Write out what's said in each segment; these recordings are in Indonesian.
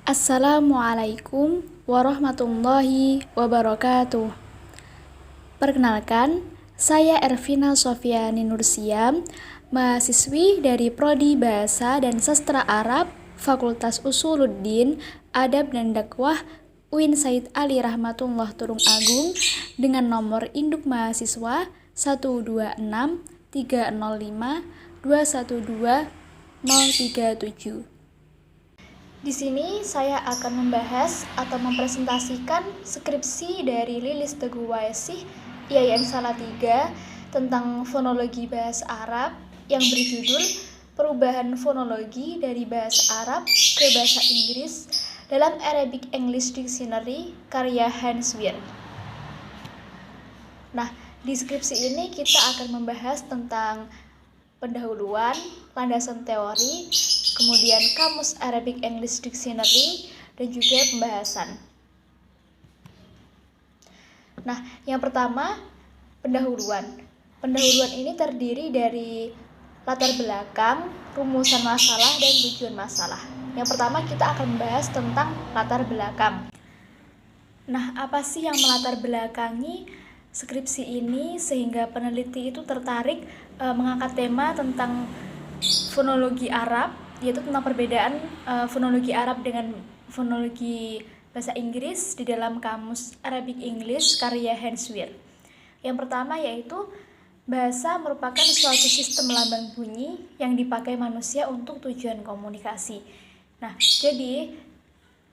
Assalamualaikum warahmatullahi wabarakatuh. Perkenalkan, saya Ervina Sofiani Nursiam, mahasiswi dari Prodi Bahasa dan Sastra Arab, Fakultas Usuluddin, Adab dan Dakwah, UIN Said Ali Rahmatullah Turung Agung, dengan nomor induk mahasiswa 126305212 Di sini saya akan membahas atau mempresentasikan skripsi dari Lilis Teguh Waisih IAIN Salatiga tentang fonologi bahasa Arab yang berjudul Perubahan Fonologi dari Bahasa Arab ke Bahasa Inggris dalam Arabic English Dictionary karya Hans Weir. Nah, di skripsi ini kita akan membahas tentang pendahuluan, landasan teori, kemudian kamus Arabic English Dictionary, dan juga pembahasan. Nah, yang pertama, pendahuluan. Pendahuluan ini terdiri dari latar belakang, rumusan masalah, dan tujuan masalah. Yang pertama kita akan membahas tentang latar belakang. Nah, apa sih yang melatar belakangi skripsi ini sehingga peneliti itu tertarik mengangkat tema tentang fonologi Arab, yaitu tentang perbedaan fonologi Arab dengan fonologi bahasa Inggris di dalam kamus Arabic English karya Hans Weir. Yang pertama yaitu bahasa merupakan suatu sistem lambang bunyi yang dipakai manusia untuk tujuan komunikasi. Nah, jadi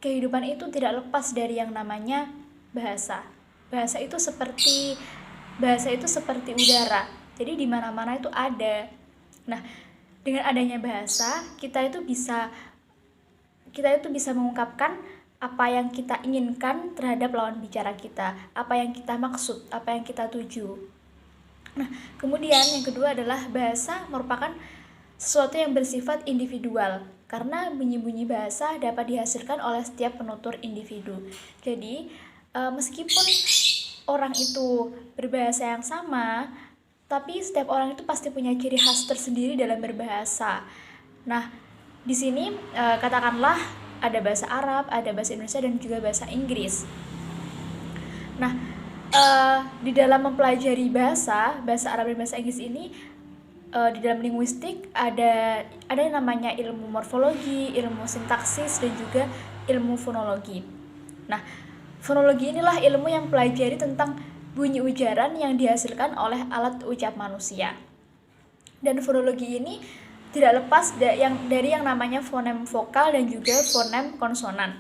kehidupan itu tidak lepas dari yang namanya bahasa. Bahasa itu seperti udara. Jadi di mana-mana itu ada. Nah, dengan adanya bahasa, kita itu bisa mengungkapkan apa yang kita inginkan terhadap lawan bicara kita, apa yang kita maksud, apa yang kita tuju. Nah, kemudian yang kedua adalah bahasa merupakan sesuatu yang bersifat individual, karena bunyi-bunyi bahasa dapat dihasilkan oleh setiap penutur individu. Jadi, meskipun orang itu berbahasa yang sama, tapi setiap orang itu pasti punya ciri khas tersendiri dalam berbahasa. Nah, di sini katakanlah ada bahasa Arab, ada bahasa Indonesia, dan juga bahasa Inggris. Nah, di dalam mempelajari bahasa Arab dan bahasa Inggris ini, di dalam linguistik ada yang namanya ilmu morfologi, ilmu sintaksis, dan juga ilmu fonologi. Nah, fonologi inilah ilmu yang pelajari tentang bunyi ujaran yang dihasilkan oleh alat ucap manusia. Dan fonologi ini tidak lepas dari yang namanya fonem vokal dan juga fonem konsonan.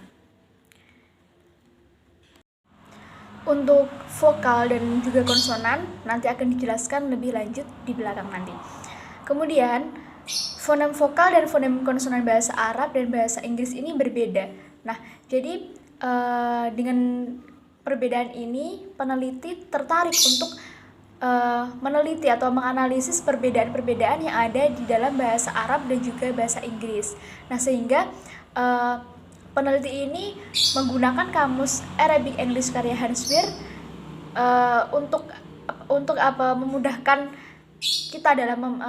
Untuk vokal dan juga konsonan nanti akan dijelaskan lebih lanjut di belakang nanti. Kemudian, fonem vokal dan fonem konsonan bahasa Arab dan bahasa Inggris ini berbeda. Nah, jadi dengan perbedaan ini, peneliti tertarik untuk meneliti atau menganalisis perbedaan-perbedaan yang ada di dalam bahasa Arab dan juga bahasa Inggris. Nah, sehingga peneliti ini menggunakan kamus Arabic English karya Hans Weir untuk memudahkan kita dalam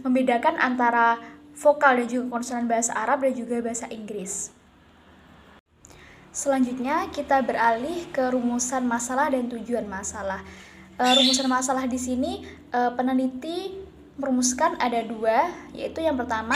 membedakan antara vokal dan juga konsonan bahasa Arab dan juga bahasa Inggris. Selanjutnya kita beralih ke rumusan masalah dan tujuan masalah. Rumusan masalah di sini peneliti merumuskan ada dua, yaitu yang pertama,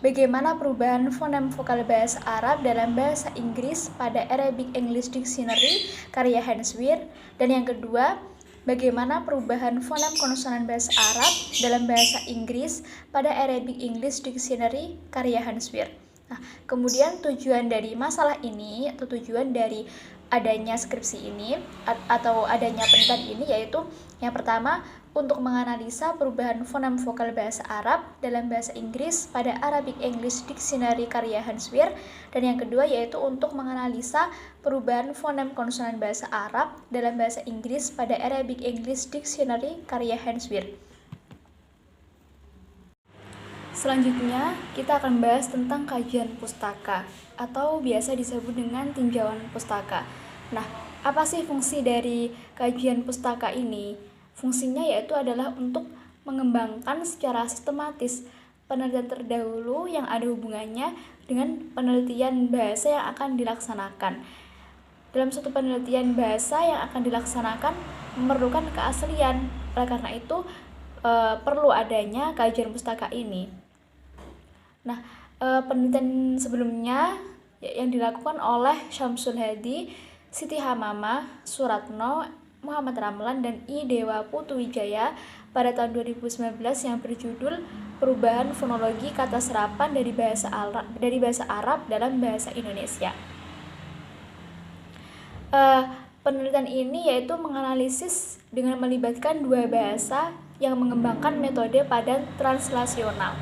bagaimana perubahan fonem vokal bahasa Arab dalam bahasa Inggris pada Arabic English Dictionary karya Hans Weir, dan yang kedua, bagaimana perubahan fonem konsonan bahasa Arab dalam bahasa Inggris pada Arabic English Dictionary karya Hans Weir. Nah, kemudian tujuan dari masalah ini atau tujuan dari adanya skripsi ini atau adanya penelitian ini yaitu yang pertama, untuk menganalisa perubahan fonem vokal bahasa Arab dalam bahasa Inggris pada Arabic English Dictionary karya Hans Weir, dan yang kedua yaitu untuk menganalisa perubahan fonem konsonan bahasa Arab dalam bahasa Inggris pada Arabic English Dictionary karya Hans Weir. Selanjutnya, kita akan bahas tentang kajian pustaka atau biasa disebut dengan tinjauan pustaka. Nah, apa sih fungsi dari kajian pustaka ini? Fungsinya yaitu adalah untuk mengembangkan secara sistematis penelitian terdahulu yang ada hubungannya dengan penelitian bahasa yang akan dilaksanakan. Dalam suatu penelitian bahasa yang akan dilaksanakan memerlukan keaslian. Oleh karena itu perlu adanya kajian pustaka ini. Nah, penelitian sebelumnya yang dilakukan oleh Syamsul Hadi, Siti Hamamah, Suratno, Muhammad Ramlan, dan I. Dewa Putuwijaya pada tahun 2019 yang berjudul Perubahan Fonologi Kata Serapan dari bahasa Arab dalam bahasa Indonesia. Penelitian ini yaitu menganalisis dengan melibatkan dua bahasa yang mengembangkan metode padan translasional.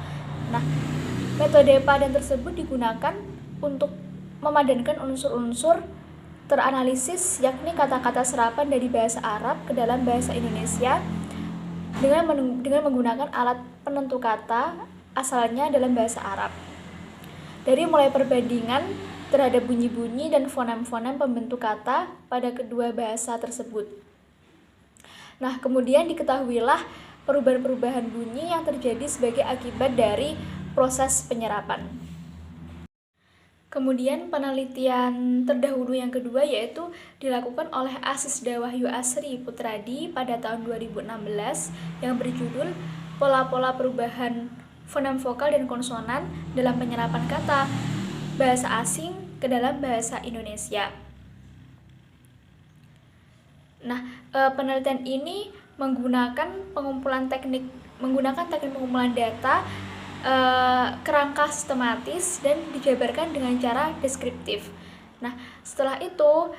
Nah, metode padan tersebut digunakan untuk memadankan unsur-unsur teranalisis, yakni kata-kata serapan dari bahasa Arab ke dalam bahasa Indonesia dengan menggunakan alat penentu kata asalnya dalam bahasa Arab. Dari mulai perbandingan terhadap bunyi-bunyi dan fonem-fonem pembentuk kata pada kedua bahasa tersebut. Nah, kemudian diketahuilah perubahan-perubahan bunyi yang terjadi sebagai akibat dari proses penyerapan. Kemudian penelitian terdahulu yang kedua yaitu dilakukan oleh Asisda Wahyu Asri Putradi pada tahun 2016 yang berjudul Pola-pola perubahan fonem vokal dan konsonan dalam penyerapan kata bahasa asing ke dalam bahasa Indonesia. Nah, penelitian ini menggunakan teknik pengumpulan data kerangka sistematis dan dijabarkan dengan cara deskriptif. Nah, setelah itu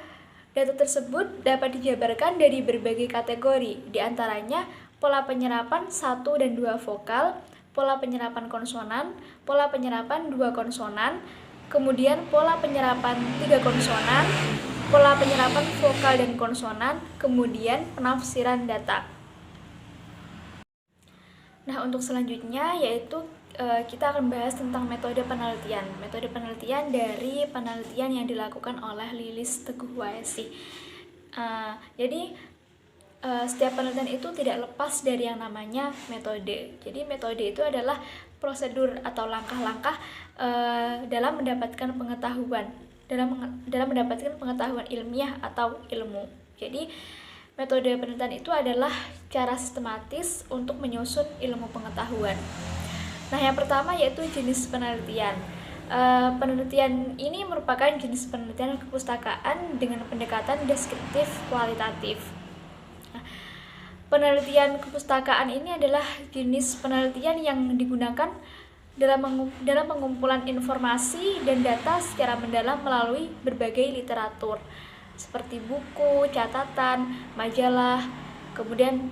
data tersebut dapat dijabarkan dari berbagai kategori, diantaranya pola penyerapan 1 dan 2 vokal, pola penyerapan konsonan, pola penyerapan 2 konsonan, kemudian pola penyerapan 3 konsonan, pola penyerapan vokal dan konsonan, kemudian penafsiran data. Nah, untuk selanjutnya yaitu kita akan bahas tentang metode penelitian. Metode penelitian dari penelitian yang dilakukan oleh Lilis Teguh Waesi. Jadi setiap penelitian itu tidak lepas dari yang namanya metode. Jadi metode itu adalah prosedur atau langkah-langkah dalam mendapatkan pengetahuan, dalam mendapatkan pengetahuan ilmiah atau ilmu. Jadi metode penelitian itu adalah cara sistematis untuk menyusun ilmu pengetahuan. Nah, yang pertama yaitu jenis penelitian. Penelitian ini merupakan jenis penelitian kepustakaan dengan pendekatan deskriptif kualitatif. Nah, penelitian kepustakaan ini adalah jenis penelitian yang digunakan dalam pengumpulan informasi dan data secara mendalam melalui berbagai literatur seperti buku, catatan, majalah, kemudian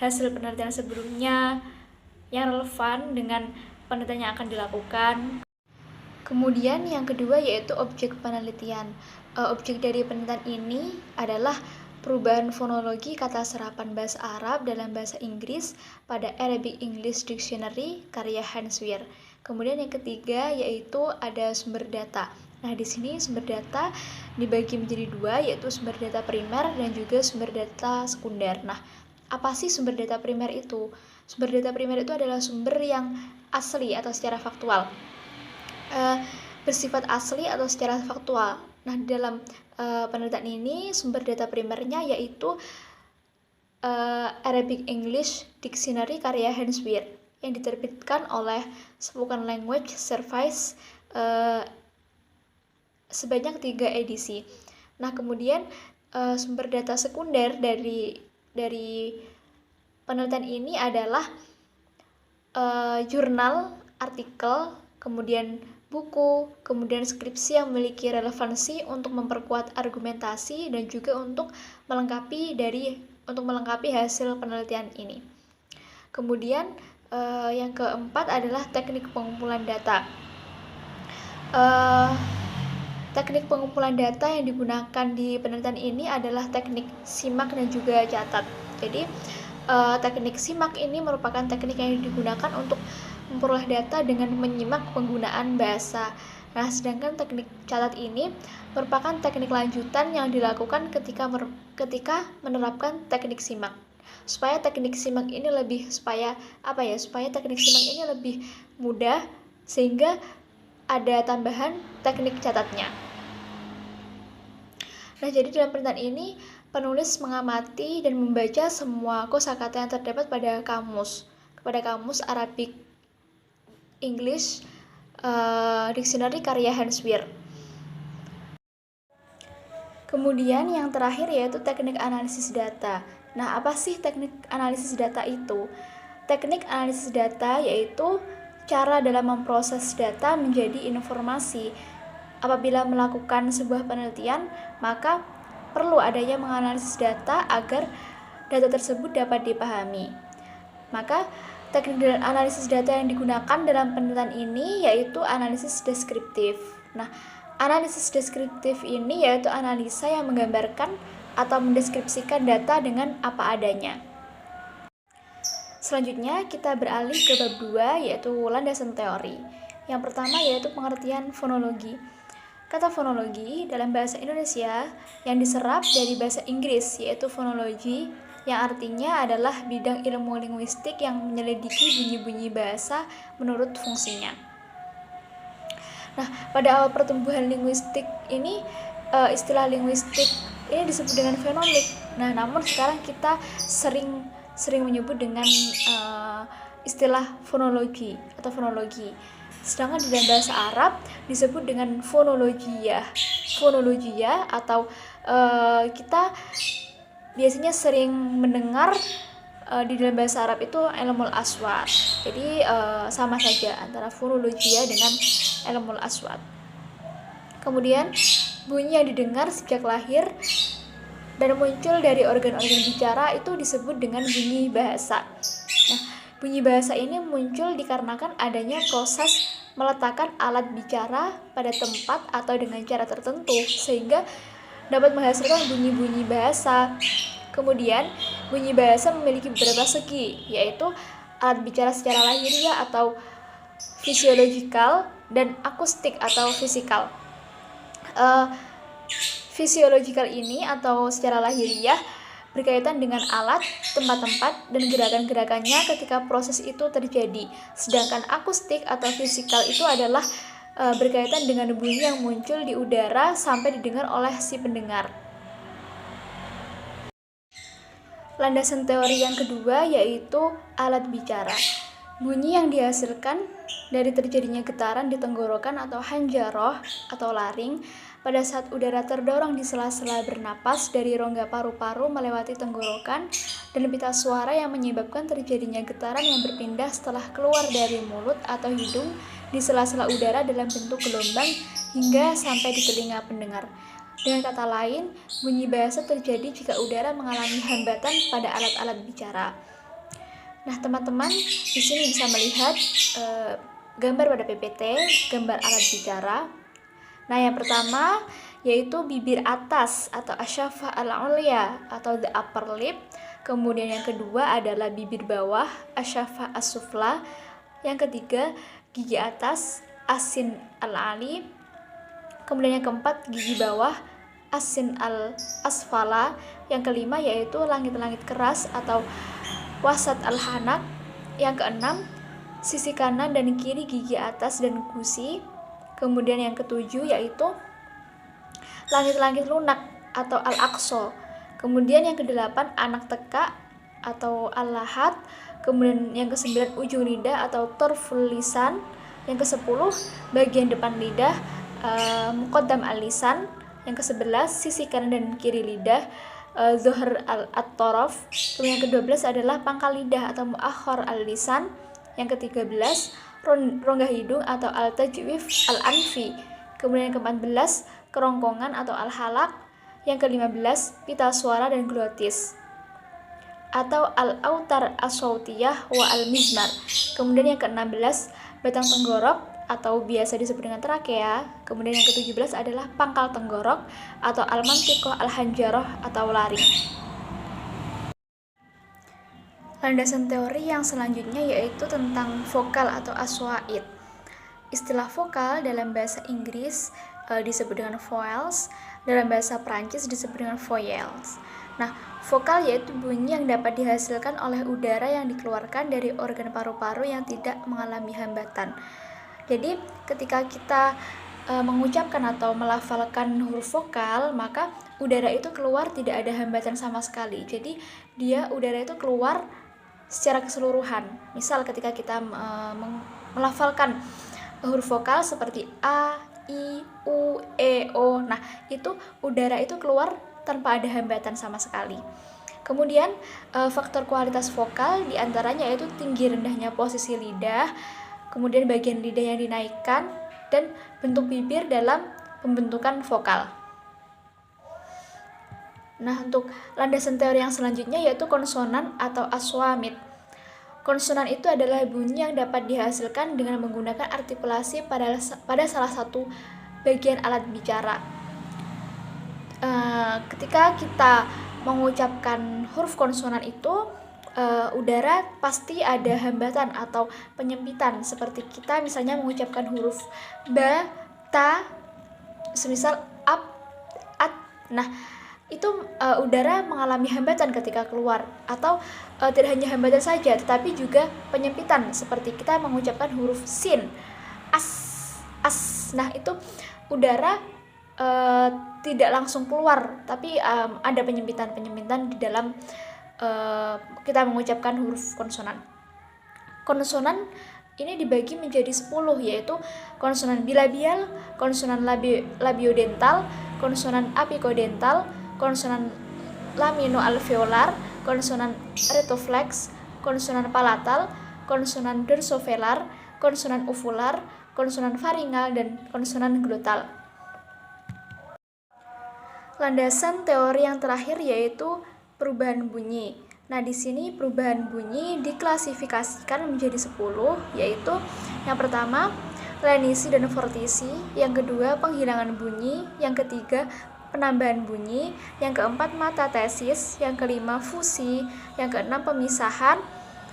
hasil penelitian sebelumnya yang relevan dengan penelitian yang akan dilakukan. Kemudian yang kedua yaitu objek penelitian. Objek dari penelitian ini adalah perubahan fonologi kata serapan bahasa Arab dalam bahasa Inggris pada Arabic English Dictionary karya Hans Weir. Kemudian yang ketiga yaitu ada sumber data. Nah, di sini sumber data dibagi menjadi dua, yaitu sumber data primer dan juga sumber data sekunder. Nah, apa sih sumber data primer itu? Sumber data primer itu adalah sumber yang asli atau secara faktual, bersifat asli atau secara faktual. Nah, dalam penelitian ini sumber data primernya yaitu Arabic English Dictionary karya Hans Weir yang diterbitkan oleh Spoken Language Service sebanyak 3 edisi. Nah, kemudian sumber data sekunder dari penelitian ini adalah jurnal, artikel, kemudian buku, kemudian skripsi yang memiliki relevansi untuk memperkuat argumentasi dan juga untuk melengkapi hasil penelitian ini. Kemudian yang keempat adalah teknik pengumpulan data. Teknik pengumpulan data yang digunakan di penelitian ini adalah teknik simak dan juga catat. Jadi teknik simak ini merupakan teknik yang digunakan untuk memperoleh data dengan menyimak penggunaan bahasa. Nah, sedangkan teknik catat ini merupakan teknik lanjutan yang dilakukan ketika menerapkan teknik simak. supaya teknik simak ini lebih mudah, sehingga ada tambahan teknik catatnya. Nah, jadi dalam pernyataan ini penulis mengamati dan membaca semua kosakata yang terdapat pada kamus Arabic English Dictionary karya Hans Wehr. Kemudian yang terakhir yaitu teknik analisis data. Nah, apa sih teknik analisis data itu? Teknik analisis data yaitu cara dalam memproses data menjadi informasi. Apabila melakukan sebuah penelitian, maka perlu adanya menganalisis data agar data tersebut dapat dipahami. Maka teknik analisis data yang digunakan dalam penelitian ini yaitu analisis deskriptif. Nah, analisis deskriptif ini yaitu analisa yang menggambarkan atau mendeskripsikan data dengan apa adanya. Selanjutnya kita beralih ke bab 2 yaitu landasan teori. Yang pertama yaitu pengertian fonologi. Kata fonologi dalam bahasa Indonesia yang diserap dari bahasa Inggris yaitu fonologi, yang artinya adalah bidang ilmu linguistik yang menyelidiki bunyi-bunyi bahasa menurut fungsinya. Nah, pada awal pertumbuhan linguistik ini istilah linguistik ini disebut dengan fenomik. Nah, namun sekarang kita sering menyebut dengan istilah fonologi atau fonologi. Sedangkan di dalam bahasa Arab disebut dengan fonologia atau kita biasanya sering mendengar di dalam bahasa Arab itu ilmul aswat. Jadi sama saja antara fonologia dengan ilmul aswat. Kemudian bunyi yang didengar sejak lahir dan muncul dari organ-organ bicara itu disebut dengan bunyi bahasa. Nah, bunyi bahasa ini muncul dikarenakan adanya proses meletakkan alat bicara pada tempat atau dengan cara tertentu sehingga dapat menghasilkan bunyi-bunyi bahasa. Kemudian, bunyi bahasa memiliki beberapa segi, yaitu alat bicara secara lahiriah atau fisiologikal dan akustik atau fisikal. Fisiologikal ini atau secara lahiriah berkaitan dengan alat, tempat-tempat, dan gerakan-gerakannya ketika proses itu terjadi. Sedangkan akustik atau fisikal itu adalah berkaitan dengan bunyi yang muncul di udara sampai didengar oleh si pendengar. Landasan teori yang kedua yaitu alat bicara. Bunyi yang dihasilkan dari terjadinya getaran di tenggorokan atau hanjaroh atau laring pada saat udara terdorong di sela-sela bernapas dari rongga paru-paru melewati tenggorokan dan pita suara yang menyebabkan terjadinya getaran yang berpindah setelah keluar dari mulut atau hidung di sela-sela udara dalam bentuk gelombang hingga sampai di telinga pendengar. Dengan kata lain, bunyi bahasa terjadi jika udara mengalami hambatan pada alat-alat bicara. Nah, teman-teman di sini bisa melihat gambar pada PPT, gambar alat bicara. Nah, yang pertama yaitu bibir atas atau asyafah al-ulya atau the upper lip. Kemudian yang kedua adalah bibir bawah, asyafah as-sufla. Yang ketiga, gigi atas, asin al-ali. Kemudian yang keempat, gigi bawah, asin al-asfala. Yang kelima yaitu langit-langit keras atau wasat al-hanak. Yang keenam, sisi kanan dan kiri gigi atas dan gusi. Kemudian yang ketujuh yaitu langit-langit lunak atau al-aqsa. Kemudian yang kedelapan anak teka atau al-lahat. Kemudian yang kesembilan ujung lidah atau torful lisan. Yang kesepuluh bagian depan lidah muqaddam al-lisan. Yang ke-11 sisi kanan dan kiri lidah zuhr al-toraf. Kemudian yang ke-12 adalah pangkal lidah atau muakhar al-lisan. Yang ke-13 rongga hidung atau al-tajwif al-anfi. Kemudian yang ke-14 kerongkongan atau al-halak. Yang ke-15 pita suara dan glotis atau al-autar as-sautiyah wa al-mizmar. Kemudian yang ke-16 batang tenggorok atau biasa disebut dengan trakea. Kemudian yang ke-17 adalah pangkal tenggorok atau al-mantiqah al-hanjarah atau laring. Landasan teori yang selanjutnya yaitu tentang vokal atau aswa'id. Istilah vokal dalam bahasa Inggris disebut dengan vowels, dalam bahasa Prancis disebut dengan voyelles. Nah, vokal yaitu bunyi yang dapat dihasilkan oleh udara yang dikeluarkan dari organ paru-paru yang tidak mengalami hambatan. Jadi, ketika kita mengucapkan atau melafalkan huruf vokal, maka udara itu keluar tidak ada hambatan sama sekali. Jadi, udara itu keluar secara keseluruhan. Misal ketika kita melafalkan huruf vokal seperti A, I, U, E, O. Nah, itu udara itu keluar tanpa ada hambatan sama sekali. Kemudian faktor kualitas vokal diantaranya yaitu tinggi rendahnya posisi lidah, kemudian bagian lidah yang dinaikkan, dan bentuk bibir dalam pembentukan vokal. Nah, untuk landasan teori yang selanjutnya yaitu konsonan atau aswamit. Konsonan itu adalah bunyi yang dapat dihasilkan dengan menggunakan artikulasi pada salah satu bagian alat bicara. Ketika kita mengucapkan huruf konsonan itu, udara pasti ada hambatan atau penyempitan, seperti kita misalnya mengucapkan huruf ba, ta, semisal ap, at. Nah, itu udara mengalami hambatan ketika keluar, atau tidak hanya hambatan saja tetapi juga penyempitan, seperti kita mengucapkan huruf sin, as. Nah, itu udara tidak langsung keluar, tapi ada penyempitan di dalam kita mengucapkan huruf konsonan. Konsonan ini dibagi menjadi 10, yaitu konsonan bilabial, konsonan labiodental, konsonan apikodental, konsonan laminoalveolar, konsonan retoflex, konsonan palatal, konsonan dorsovelar, konsonan uvular, konsonan faringal, dan konsonan glotal. Landasan teori yang terakhir yaitu perubahan bunyi. Nah, di sini perubahan bunyi diklasifikasikan menjadi 10, yaitu yang pertama lenisi dan vortisi, yang kedua penghilangan bunyi, yang ketiga penambahan bunyi, yang keempat metathesis, yang kelima fusi, yang keenam pemisahan,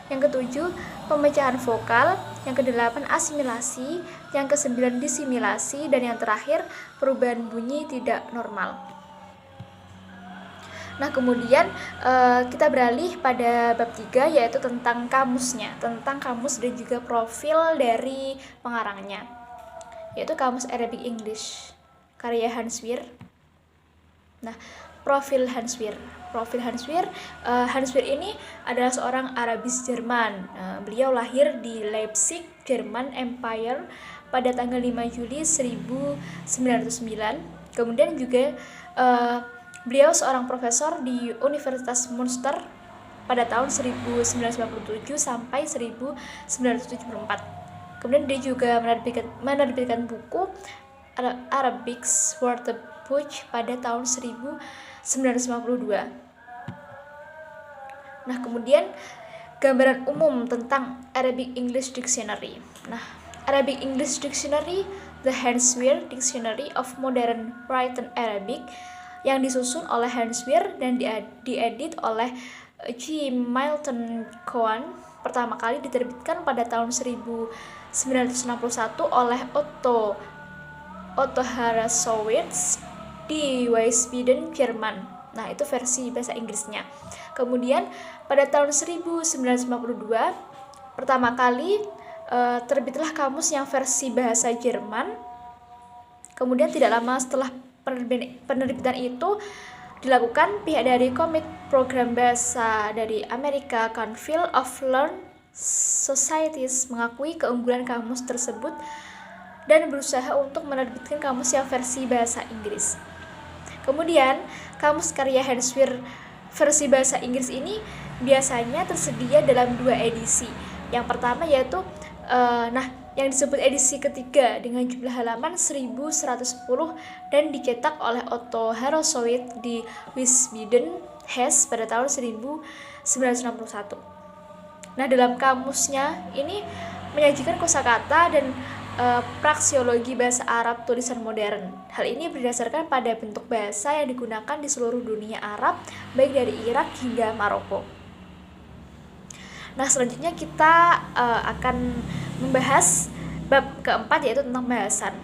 yang ketujuh pemecahan vokal, yang kedelapan asimilasi, yang kesembilan disimilasi, dan yang terakhir perubahan bunyi tidak normal. Nah, kemudian kita beralih pada bab 3, yaitu tentang kamusnya, tentang kamus dan juga profil dari pengarangnya, yaitu Kamus Arabic English karya Hans Wehr. Nah, profil Hans Wehr. Hans Wehr ini adalah seorang Arabis Jerman. Beliau lahir di Leipzig, German Empire pada tanggal 5 Juli 1909. Kemudian juga beliau seorang profesor di Universitas Münster pada tahun 1957 sampai 1974. Kemudian dia juga menerbitkan buku Arabics Wörterbuch pada tahun 1952. Nah, kemudian gambaran umum tentang Arabic English Dictionary. Nah, Arabic English Dictionary, the Hans Wehr Dictionary of Modern Written Arabic, yang disusun oleh Hans Wehr dan diedit oleh G. Milton Cohen, pertama kali diterbitkan pada tahun 1961 oleh Otto Harrassowitz di Wiesbaden, Jerman. Nah, itu versi bahasa Inggrisnya. Kemudian pada tahun 1952 pertama kali terbitlah kamus yang versi bahasa Jerman. Kemudian tidak lama setelah penerbitan itu dilakukan, pihak dari Komite Program Bahasa dari Amerika, Council of Learned Societies, mengakui keunggulan kamus tersebut dan berusaha untuk menerbitkan kamus yang versi bahasa Inggris. Kemudian, kamus karya Hans Wehr versi bahasa Inggris ini biasanya tersedia dalam 2 edisi. Yang pertama yaitu yang disebut edisi ketiga dengan jumlah halaman 1110 dan dicetak oleh Otto Harrassowitz di Wiesbaden, Hesse pada tahun 1961. Nah, dalam kamusnya ini menyajikan kosakata dan praksiologi bahasa Arab tulisan modern. Hal ini berdasarkan pada bentuk bahasa yang digunakan di seluruh dunia Arab, baik dari Irak hingga Maroko. Nah, selanjutnya kita akan membahas bab keempat, yaitu tentang bahasan.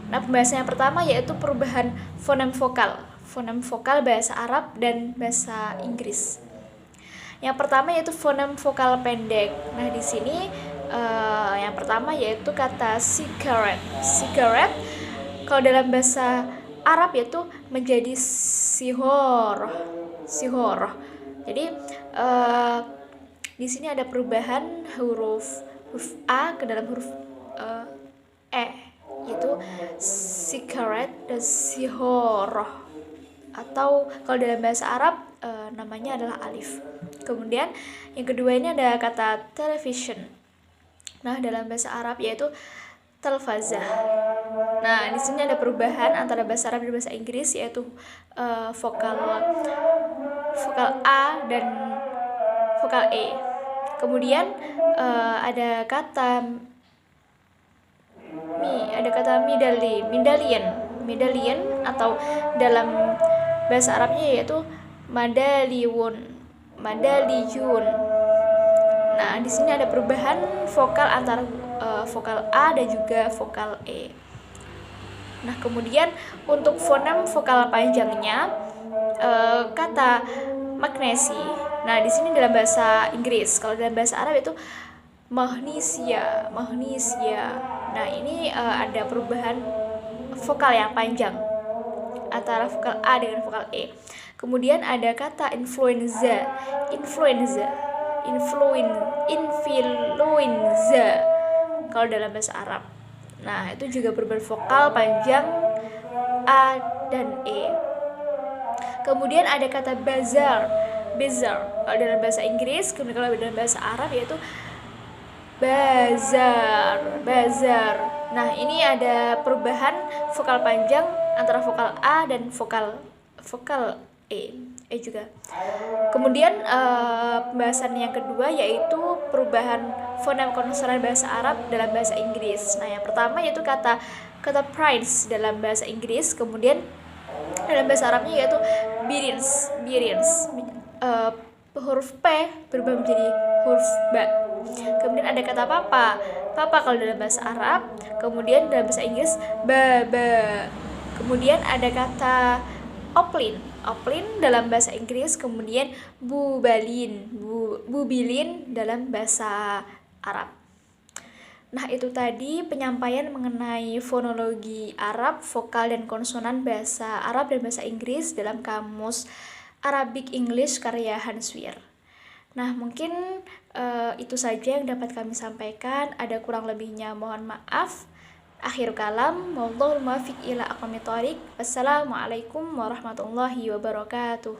Nah, pembahasan yang pertama yaitu perubahan fonem vokal. fonem vokal bahasa Arab dan bahasa Inggris. Yang pertama yaitu fonem vokal pendek. Nah, di sini yang pertama yaitu kata cigarette. Cigarette kalau dalam bahasa Arab yaitu menjadi sihor. Sihor. Jadi di sini ada perubahan huruf A ke dalam huruf E, yaitu cigarette dan sihor. Atau kalau dalam bahasa Arab namanya adalah alif. Kemudian yang kedua ini ada kata television. Nah, dalam bahasa Arab yaitu telfazah. Nah, di sini ada perubahan antara bahasa Arab dan bahasa Inggris yaitu vokal A dan vokal E. Kemudian ada kata medallion atau dalam bahasa Arabnya yaitu madaliyun. Nah, di sini ada perubahan vokal antara vokal A dan juga vokal E. Nah, kemudian untuk fonem vokal panjangnya kata magnesi. Nah, di sini dalam bahasa Inggris. Kalau dalam bahasa Arab itu magnesia. Nah, ini ada perubahan vokal yang panjang antara vokal A dengan vokal E. Kemudian ada kata influenza. Kalau dalam bahasa Arab. Nah, itu juga perubahan vokal panjang A dan E. Kemudian ada kata bazar. Kalau dalam bahasa Inggris, kemudian kalau dalam bahasa Arab yaitu bazar. Nah, ini ada perubahan vokal panjang antara vokal A dan vokal E juga. Kemudian pembahasan yang kedua yaitu perubahan fonem konsonan bahasa Arab dalam bahasa Inggris. Nah, yang pertama yaitu kata prince dalam bahasa Inggris, kemudian dalam bahasa Arabnya yaitu birins. Huruf P berubah menjadi huruf ba. Kemudian ada kata papa kalau dalam bahasa Arab, kemudian dalam bahasa Inggris baba. Kemudian ada kata oplin dalam bahasa Inggris, kemudian bubilin dalam bahasa Arab. Nah, itu tadi penyampaian mengenai fonologi Arab, vokal dan konsonan bahasa Arab dan bahasa Inggris dalam kamus Arabic English karya Hans Wehr. Nah, mungkin itu saja yang dapat kami sampaikan. Ada kurang lebihnya mohon maaf. Akhir kalam, wallahul muwaffiq ila aqwamit thoriq. Wassalamualaikum warahmatullahi wabarakatuh.